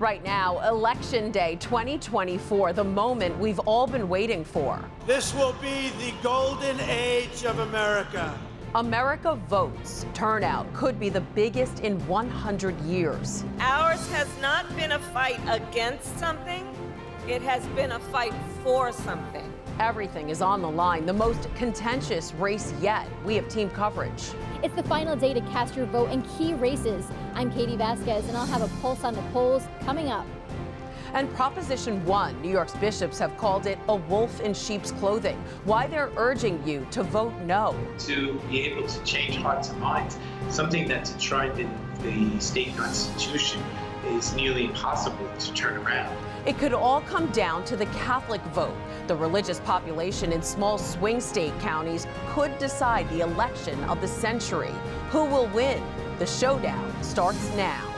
Right now, Election Day 2024, the moment we've all been waiting for. This will be the golden age of America. America votes. Turnout could be the biggest in 100 years. Ours has not been a fight against something. It has been a fight for something. Everything is on the line. The most contentious race yet. We have team coverage. It's the final day to cast your vote in key races. I'm Katie Vasquez, and I'll have a pulse on the polls coming up. And Proposition 1, New York's bishops have called it a wolf in sheep's clothing. Why they're urging you to vote no. To be able to change hearts and minds, something that's enshrined in the state constitution, is nearly impossible to turn around. It could all come down to the Catholic vote. The religious population in small swing state counties could decide the election of the century. Who will win? The showdown starts now.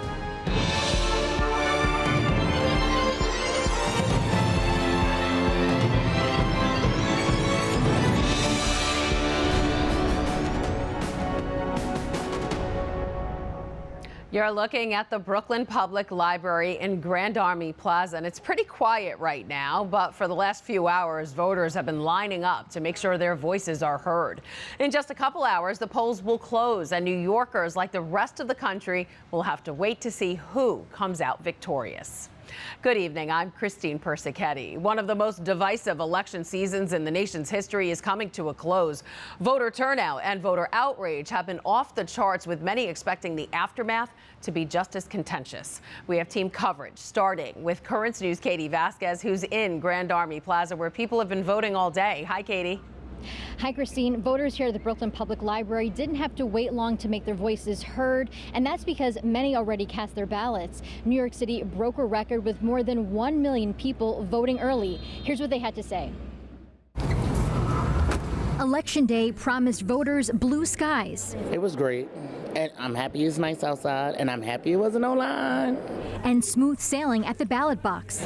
You're looking at the Brooklyn Public Library in Grand Army Plaza, and it's pretty quiet right now, but for the last few hours, voters have been lining up to make sure their voices are heard. In just a couple hours, the polls will close, and New Yorkers, like the rest of the country, will have to wait to see who comes out victorious. Good evening. I'm Christine Persichetti. One of the most divisive election seasons in the nation's history is coming to a close. Voter turnout and voter outrage have been off the charts, with many expecting the aftermath to be just as contentious. We have team coverage, starting with Currents News' Katie Vasquez, who's in Grand Army Plaza, where people have been voting all day. Hi, Katie. Hi, Christine. Voters here at the Brooklyn Public Library didn't have to wait long to make their voices heard, and that's because many already cast their ballots. New York City broke a record with more than 1 million people voting early. Here's what they had to say. Election Day promised voters blue skies. It was great, and I'm happy it's nice outside, and I'm happy it wasn't no line. And smooth sailing at the ballot box,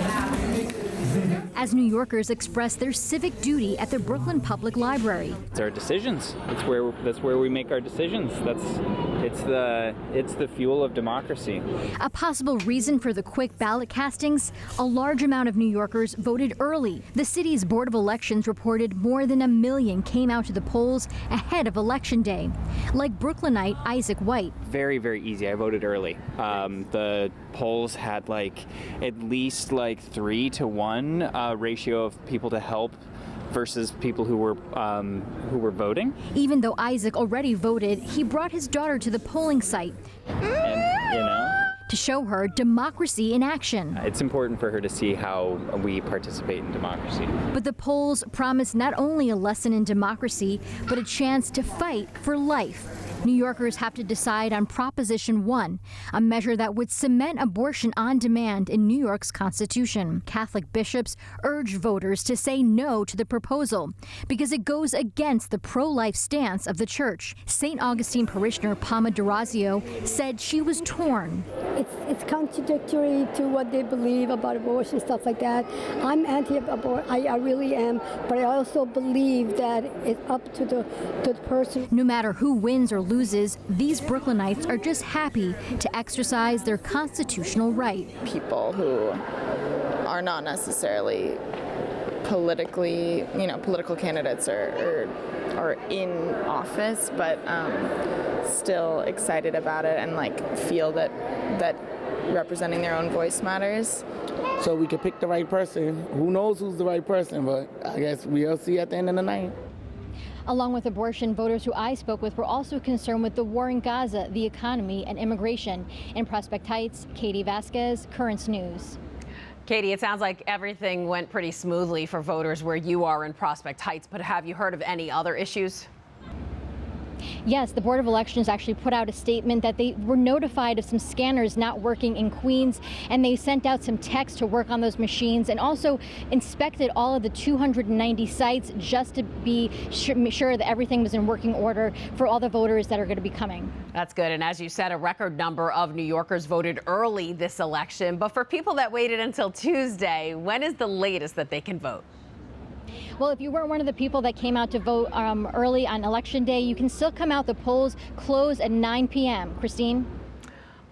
as New Yorkers express their civic duty at the Brooklyn Public Library. It's our decisions. That's where we make our decisions. It's the fuel of democracy. A possible reason for the quick ballot castings: a large amount of New Yorkers voted early. The city's Board of Elections reported more than 1 million came out to the polls ahead of Election Day. Like Brooklynite Isaac White. Very, very easy. I voted early. The polls had at least 3-to-1 ratio of people to help versus people who were voting. Even though Isaac already voted, he brought his daughter to the polling site. To show her democracy in action. It's important for her to see how we participate in democracy. But the polls promise not only a lesson in democracy, but a chance to fight for life. New Yorkers have to decide on Proposition 1, a measure that would cement abortion on demand in New York's Constitution. Catholic bishops urged voters to say no to the proposal because it goes against the pro-life stance of the church. St. Augustine parishioner Palma D'Orazio said she was torn. It's contradictory to what they believe about abortion, stuff like that. I'm anti-abortion, I really am, but I also believe that it's up to the person. No matter who wins or loses, these Brooklynites are just happy to exercise their constitutional right. People who are not necessarily politically, political candidates are in office, but still excited about it and feel that representing their own voice matters. So we could pick the right person. Who knows who's the right person, but I guess we'll see at the end of the night. Along with abortion, voters who I spoke with were also concerned with the war in Gaza, the economy, and immigration. In Prospect Heights, Katie Vasquez, Currents News. Katie, it sounds like everything went pretty smoothly for voters where you are in Prospect Heights, but have you heard of any other issues? Yes, the Board of Elections actually put out a statement that they were notified of some scanners not working in Queens, and they sent out some techs to work on those machines and also inspected all of the 290 sites just to be sure that everything was in working order for all the voters that are going to be coming. That's good. And as you said, a record number of New Yorkers voted early this election. But for people that waited until Tuesday, when is the latest that they can vote? Well, if you weren't one of the people that came out to vote early on Election Day, you can still come out. The polls close at 9 p.m. Christine?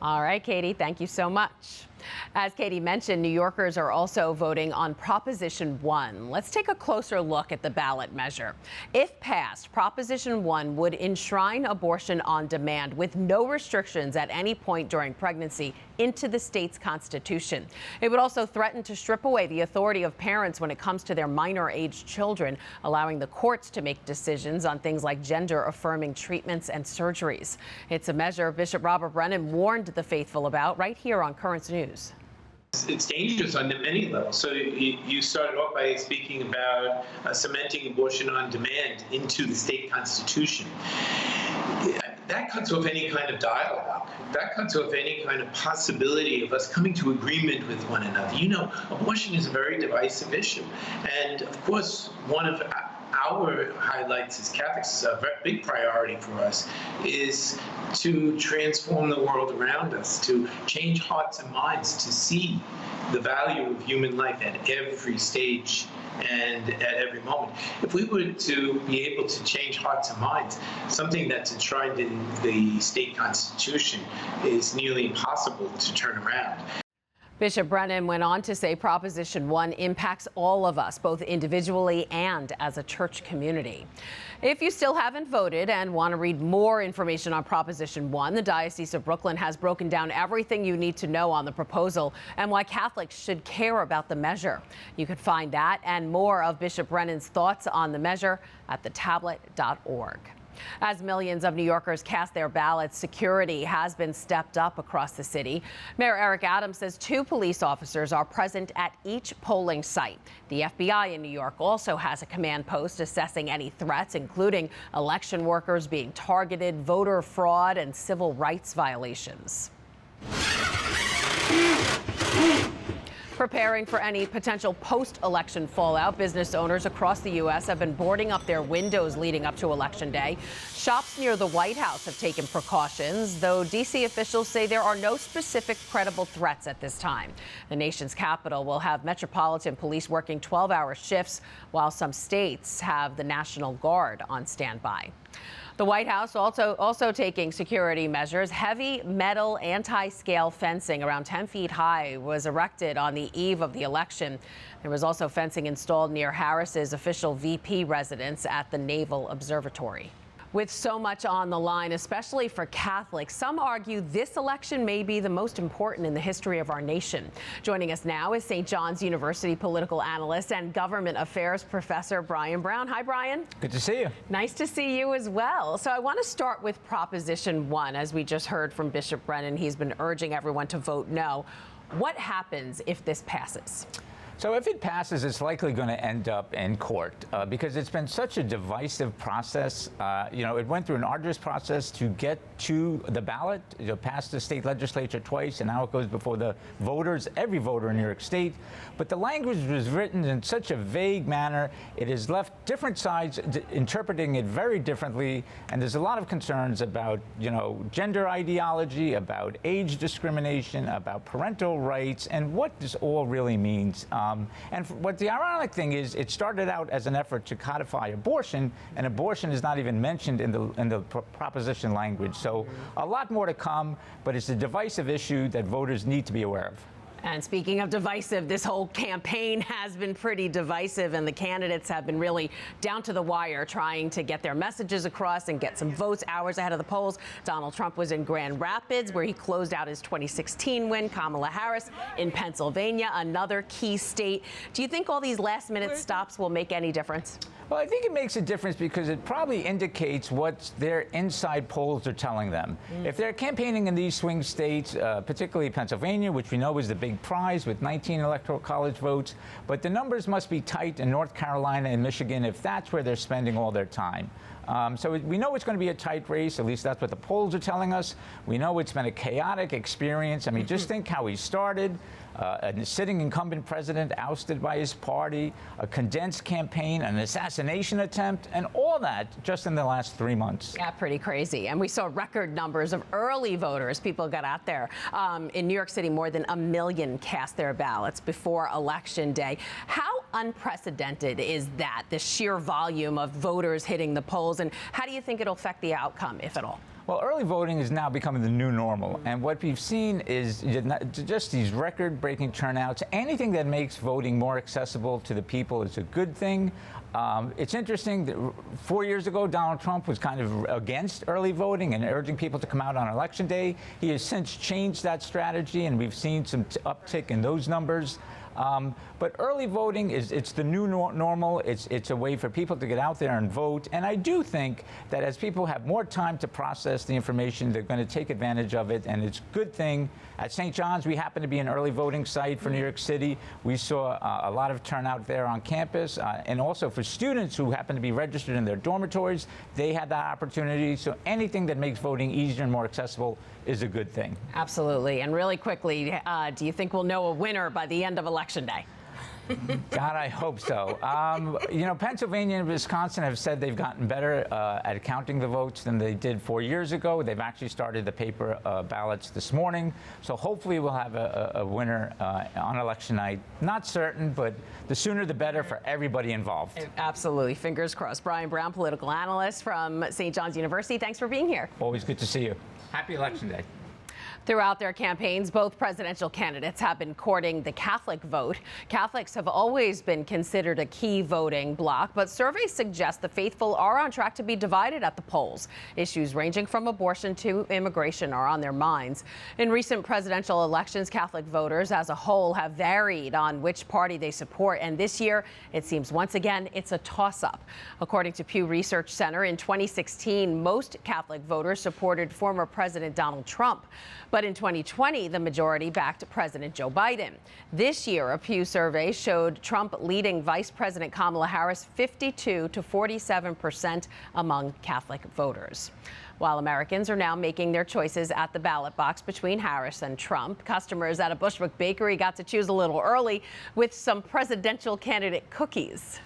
All right, Katie, thank you so much. As Katie mentioned, New Yorkers are also voting on Proposition 1. Let's take a closer look at the ballot measure. If passed, Proposition 1 would enshrine abortion on demand with no restrictions at any point during pregnancy into the state's constitution. It would also threaten to strip away the authority of parents when it comes to their minor-aged children, allowing the courts to make decisions on things like gender-affirming treatments and surgeries. It's a measure Bishop Robert Brennan warned the faithful about right here on Currents News. It's dangerous on many levels. So you started off by speaking about cementing abortion on demand into the state constitution. That cuts off any kind of dialogue. That cuts off any kind of possibility of us coming to agreement with one another. You know, abortion is a very divisive issue. And of course, one of our highlights as Catholics, a very big priority for us, is to transform the world around us, to change hearts and minds, to see the value of human life at every stage and at every moment. If we were to be able to change hearts and minds, something that's enshrined in the state constitution is nearly impossible to turn around. Bishop Brennan went on to say Proposition 1 impacts all of us, both individually and as a church community. If you still haven't voted and want to read more information on Proposition 1, the Diocese of Brooklyn has broken down everything you need to know on the proposal and why Catholics should care about the measure. You can find that and more of Bishop Brennan's thoughts on the measure at thetablet.org. As millions of New Yorkers cast their ballots, security has been stepped up across the city. Mayor Eric Adams says 2 police officers are present at each polling site. The FBI in New York also has a command post assessing any threats, including election workers being targeted, voter fraud, and civil rights violations. Preparing for any potential post-election fallout, business owners across the U.S. have been boarding up their windows leading up to Election Day. Shops near the White House have taken precautions, though D.C. officials say there are no specific credible threats at this time. The nation's capital will have Metropolitan Police working 12-hour shifts, while some states have the National Guard on standby. The White House also taking security measures. Heavy metal anti-scale fencing around 10 feet high was erected on the eve of the election. There was also fencing installed near Harris's official VP residence at the Naval Observatory. With so much on the line, especially for Catholics, some argue this election may be the most important in the history of our nation. Joining us now is St. John's University political analyst and government affairs professor Brian Brown. Hi, Brian. Good to see you. Nice to see you as well. So I want to start with Proposition 1. As we just heard from Bishop Brennan, he's been urging everyone to vote no. What happens if this passes? So if it passes, it's likely going to end up in court because it's been such a divisive process. You know, it went through an arduous process to get to the ballot, passed the state legislature twice, and now it goes before the voters, every voter in New York State. But the language was written in such a vague manner, it has left different sides interpreting it very differently, and there's a lot of concerns about, you know, gender ideology, about age discrimination, about parental rights, and what this all really means. And what the ironic thing is, it started out as an effort to codify abortion, and abortion is not even mentioned in the proposition language. So a lot more to come, but it's a divisive issue that voters need to be aware of. And speaking of divisive, this whole campaign has been pretty divisive, and the candidates have been really down to the wire trying to get their messages across and get some votes hours ahead of the polls. Donald Trump was in Grand Rapids, where he closed out his 2016 win. Kamala Harris in Pennsylvania, another key state. Do you think all these last-minute stops will make any difference? Well, I think it makes a difference because it probably indicates what their inside polls are telling them. If they're campaigning in these swing states, particularly Pennsylvania, which we know is the big prize with 19 electoral college votes, but the numbers must be tight in North Carolina and Michigan if that's where they're spending all their time. So we know it's going to be a tight race, at least that's what the polls are telling us. We know it's been a chaotic experience. I mean, just think how he started. A sitting incumbent president ousted by his party, a condensed campaign, an assassination attempt, and all that just in the last 3 months. Yeah, pretty crazy. And we saw record numbers of early voters. People got out there. In New York City, more than 1 million cast their ballots before Election Day. How unprecedented is that, the sheer volume of voters hitting the polls, and how do you think it'll affect the outcome, if at all? Well, early voting is now becoming the new normal, and what we've seen is just these record-breaking turnouts. Anything that makes voting more accessible to the people is a good thing. It's interesting that 4 years ago, Donald Trump was kind of against early voting and urging people to come out on Election Day. He has since changed that strategy, and we've seen some uptick in those numbers. But early voting it's the new normal. It's a way for people to get out there and vote. And I do think that as people have more time to process the information, they're going to take advantage of it. And it's a good thing. At St. John's, we happen to be an early voting site for New York City. We saw a lot of turnout there on campus. And also for students who happen to be registered in their dormitories, they had that opportunity. So anything that makes voting easier and more accessible is a good thing. Absolutely. And really quickly, do you think we'll know a winner by the end of Election Day? God, I hope so. You know, Pennsylvania and Wisconsin have said they've gotten better at counting the votes than they did 4 years ago. They've actually started the paper ballots this morning. So hopefully we'll have a winner on election night. Not certain, but the sooner the better for everybody involved. Absolutely. Fingers crossed. Brian Brown, political analyst from St. John's University. Thanks for being here. Always good to see you. Happy Election Day. Throughout their campaigns, both presidential candidates have been courting the Catholic vote. Catholics have always been considered a key voting bloc, but surveys suggest the faithful are on track to be divided at the polls. Issues ranging from abortion to immigration are on their minds. In recent presidential elections, Catholic voters as a whole have varied on which party they support, and this year, it seems once again it's a toss-up. According to Pew Research Center, in 2016, most Catholic voters supported former President Donald Trump. But in 2020, the majority backed President Joe Biden. This year, a Pew survey showed Trump leading Vice President Kamala Harris 52 to 47% among Catholic voters. While Americans are now making their choices at the ballot box between Harris and Trump, customers at a Bushwick bakery got to choose a little early with some presidential candidate cookies.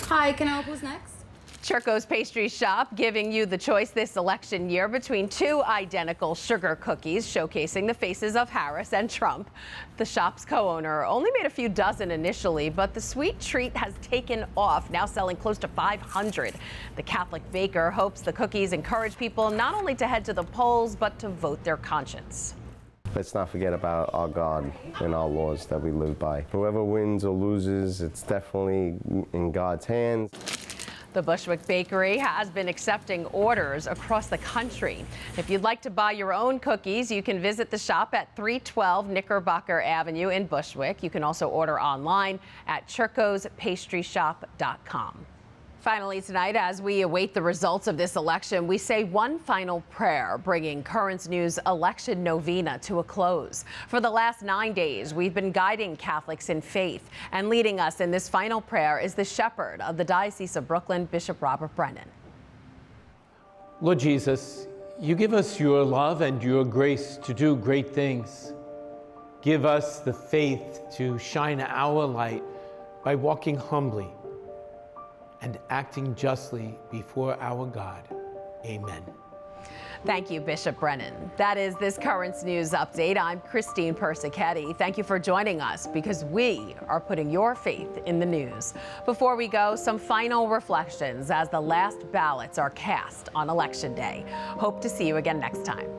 Hi, can I help? Who's next? Churco's Pastry Shop giving you the choice this election year between two identical sugar cookies showcasing the faces of Harris and Trump. The shop's co-owner only made a few dozen initially, but the sweet treat has taken off, now selling close to 500. The Catholic baker hopes the cookies encourage people not only to head to the polls, but to vote their conscience. Let's not forget about our God and our laws that we live by. Whoever wins or loses, it's definitely in God's hands. The Bushwick Bakery has been accepting orders across the country. If you'd like to buy your own cookies, you can visit the shop at 312 Knickerbocker Avenue in Bushwick. You can also order online at churcospastryshop.com. Finally tonight, as we await the results of this election, we say one final prayer, bringing Currents News election novena to a close. For the last 9 days, we've been guiding Catholics in faith, and leading us in this final prayer is the shepherd of the Diocese of Brooklyn, Bishop Robert Brennan. Lord Jesus, you give us your love and your grace to do great things. Give us the faith to shine our light by walking humbly and acting justly before our God. Amen. Thank you, Bishop Brennan. That is this Currents News Update. I'm Christine Persichetti. Thank you for joining us because we are putting your faith in the news. Before we go, some final reflections as the last ballots are cast on Election Day. Hope to see you again next time.